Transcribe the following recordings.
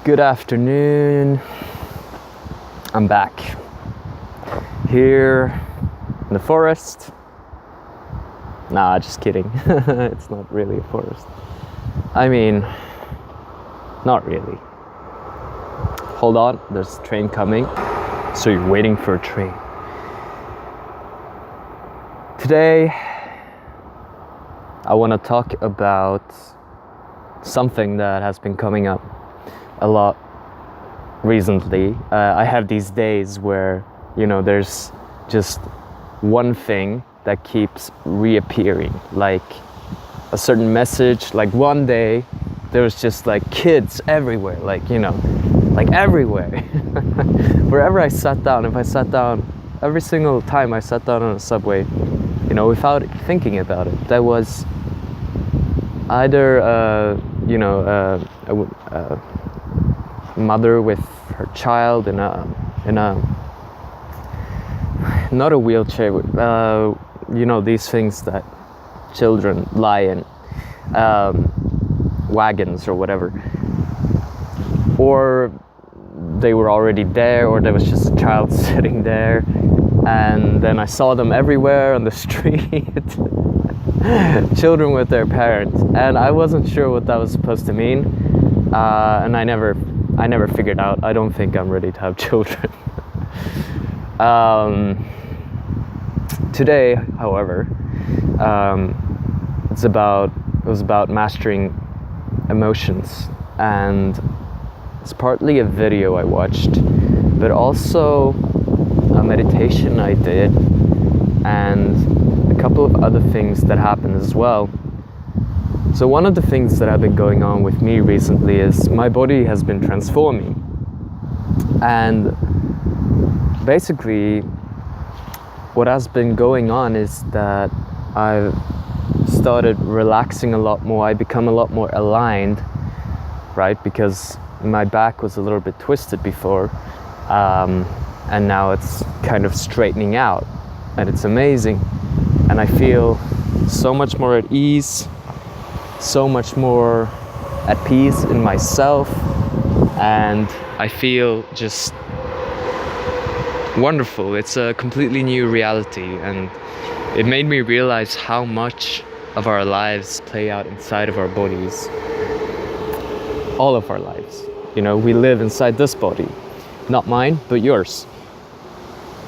Good afternoon. I'm back here in the forest. Nah, just kidding. It's not really a forest. I mean, not really. Hold on, there's a train coming. So you're waiting for a train. Today, I want to talk about something that has been coming up a lot recently. I have these days where, there's just one thing that keeps reappearing, like a certain message. Like one day there was just like kids everywhere, like everywhere. Wherever I sat down, if I sat down, every single time I sat down on a subway, without thinking about it, there was either a mother with her child in a not a wheelchair, these things that children lie in, wagons or whatever, or they were already there, or there was just a child sitting there, and then I saw them everywhere on the street. Children with their parents, and I wasn't sure what that was supposed to mean, and I never figured out. I don't think I'm ready to have children. Today, however, it was about mastering emotions, and it's partly a video I watched, but also a meditation I did, and a couple of other things that happened as well. So one of the things that have been going on with me recently is my body has been transforming, and basically what has been going on is that I've started relaxing a lot more. I become a lot more aligned, right? Because my back was a little bit twisted before, and now it's kind of straightening out, and it's amazing. And I feel so much more at ease, so much more at peace in myself, and I feel just wonderful. It's a completely new reality, and it made me realize how much of our lives play out inside of our bodies. All of our lives. We live inside this body. Not mine, but yours.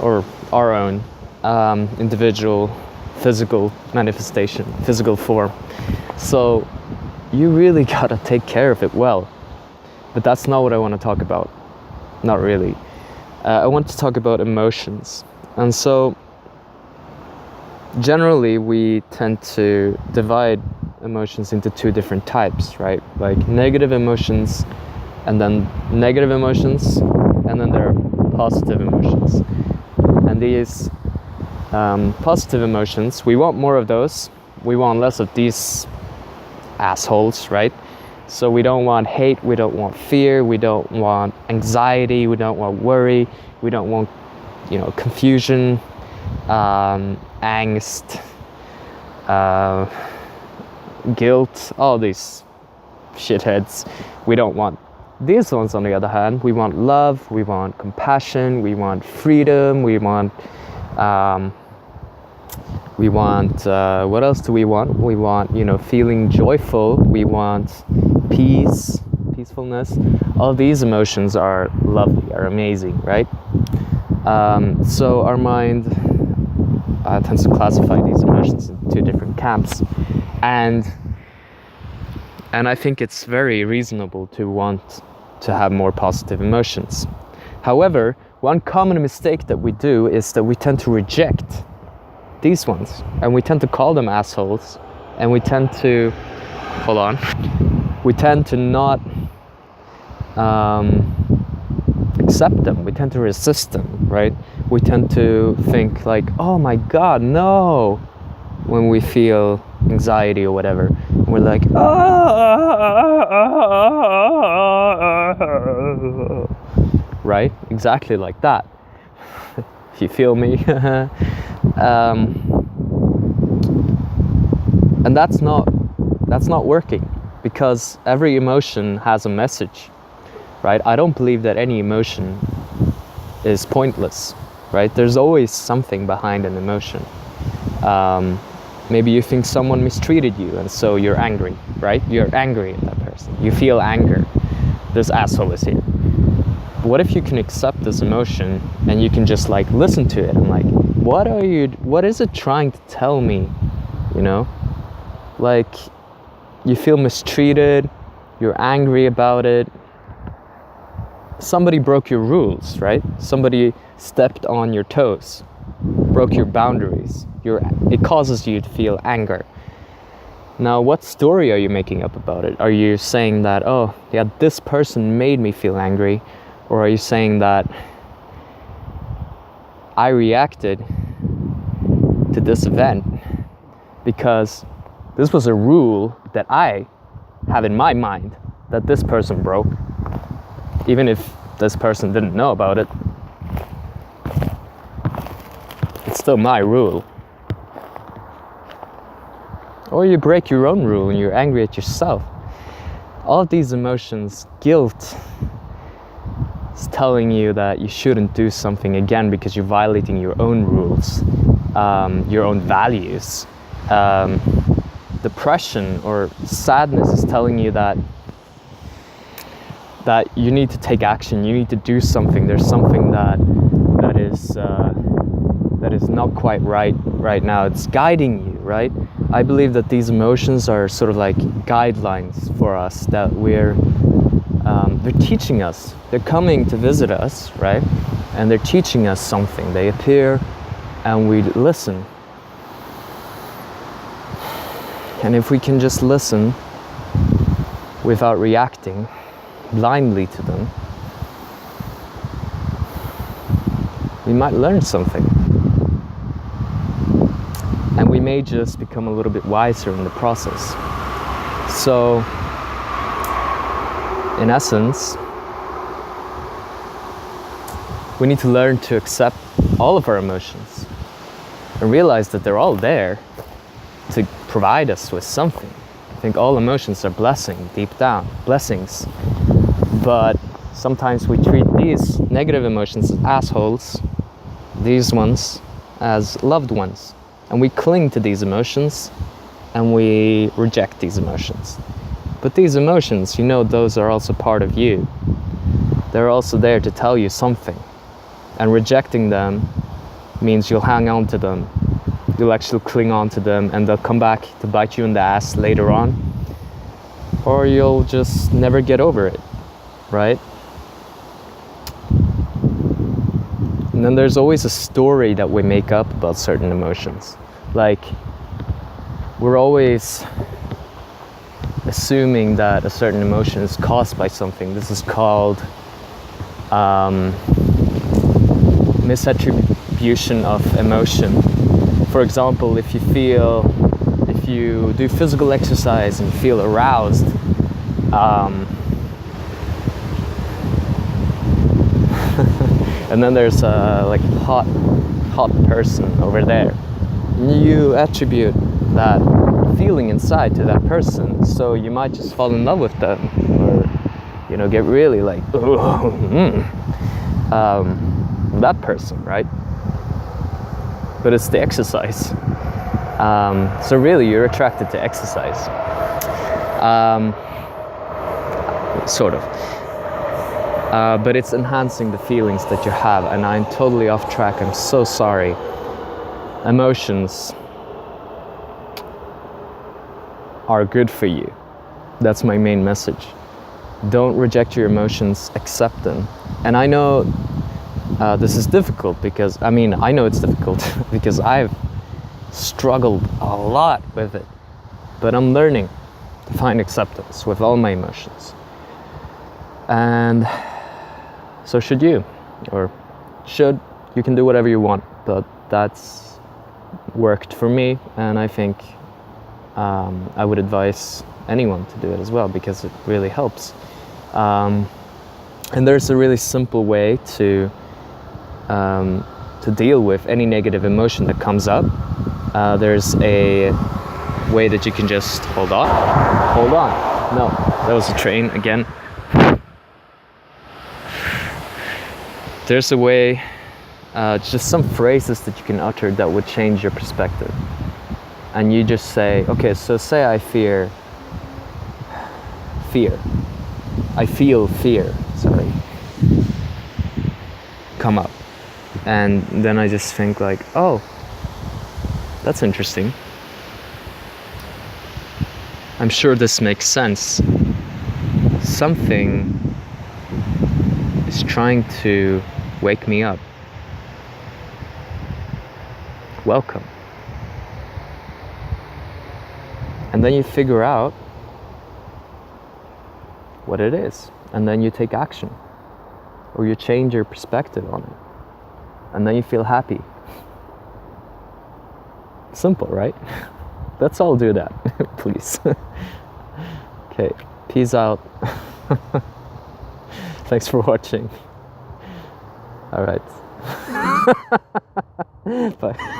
Or our own individual physical manifestation, physical form. So you really gotta take care of it well. But that's not what I want to talk about. Not really. I want to talk about emotions. And so generally we tend to divide emotions into two different types, right? Like negative emotions, and then negative emotions, and then there are positive emotions. And these positive emotions, we want more of those. We want less of these assholes, right? So we don't want hate, we don't want fear, we don't want anxiety, we don't want worry, we don't want, confusion, angst, guilt, all these shitheads. We don't want these ones. On the other hand, we want love, we want compassion, we want freedom, we want what else do we want? We want, feeling joyful, we want peacefulness. All these emotions are lovely, are amazing, right? So our mind tends to classify these emotions into two different camps, and I think it's very reasonable to want to have more positive emotions. However, one common mistake that we do is that we tend to reject these ones, and we tend to call them assholes, and we tend to not accept them. We tend to resist them, right? We tend to think like, oh my god, no, when we feel anxiety or whatever, and we're like, right? Exactly like that. If you feel me. And that's not working, because every emotion has a message, right? I don't believe that any emotion is pointless, right? There's always something behind an emotion. Maybe you think someone mistreated you and so you're angry, right? You're angry at that person. You feel anger. This asshole is here. But what if you can accept this emotion and you can just like listen to it and like, what is it trying to tell me? You know? Like, you feel mistreated, you're angry about it. Somebody broke your rules, right? Somebody stepped on your toes, broke your boundaries. It causes you to feel anger. Now, what story are you making up about it? Are you saying that, oh, yeah, this person made me feel angry? Or are you saying that I reacted to this event because this was a rule that I have in my mind that this person broke, even if this person didn't know about it? It's still my rule. Or you break your own rule and you're angry at yourself. All of these emotions, guilt is telling you that you shouldn't do something again because you're violating your own rules, your own values. Depression or sadness is telling you that you need to take action, you need to do something. There's something that is not quite right now. It's guiding you, right? I believe that these emotions are sort of like guidelines for us, that they're teaching us. They're coming to visit us, right? And they're teaching us something. They appear and we listen. And if we can just listen without reacting blindly to them, we might learn something. And we may just become a little bit wiser in the process. So, in essence, we need to learn to accept all of our emotions and realize that they're all there to provide us with something. I think all emotions are blessings, but sometimes we treat these negative emotions as assholes, these ones as loved ones, and we cling to these emotions and we reject these emotions. But these emotions, those are also part of you. They're also there to tell you something, and rejecting them means you'll hang on to them. You'll actually cling on to them and they'll come back to bite you in the ass later on, or you'll just never get over it, right? And then there's always a story that we make up about certain emotions. Like, we're always assuming that a certain emotion is caused by something. This is called misattribution of emotion. For example, if you do physical exercise and feel aroused, and then there's a hot person over there, you attribute that feeling inside to that person, so you might just fall in love with them, or get really like that person, right? But it's the exercise. So really, you're attracted to exercise, sort of. But it's enhancing the feelings that you have, and I'm totally off track. I'm so sorry. Emotions are good for you. That's my main message. Don't reject your emotions, accept them. And I know this is difficult because, I know it's difficult because I've struggled a lot with it. But I'm learning to find acceptance with all my emotions. And so should you. You can do whatever you want, but that's worked for me, and I think I would advise anyone to do it as well, because it really helps. And there's a really simple way to deal with any negative emotion that comes up. There's a way that you can just hold on. No, that was a train again. there's a way, just some phrases that you can utter that would change your perspective. And you just say, okay, so say I fear. I feel fear, sorry, come up. And then I just think like, oh, that's interesting. I'm sure this makes sense. Something is trying to wake me up. Welcome. And then you figure out what it is, and then you take action, or you change your perspective on it, and then you feel happy. Simple, right? Let's all do that, please. Okay, peace out. Thanks for watching. All right. Bye.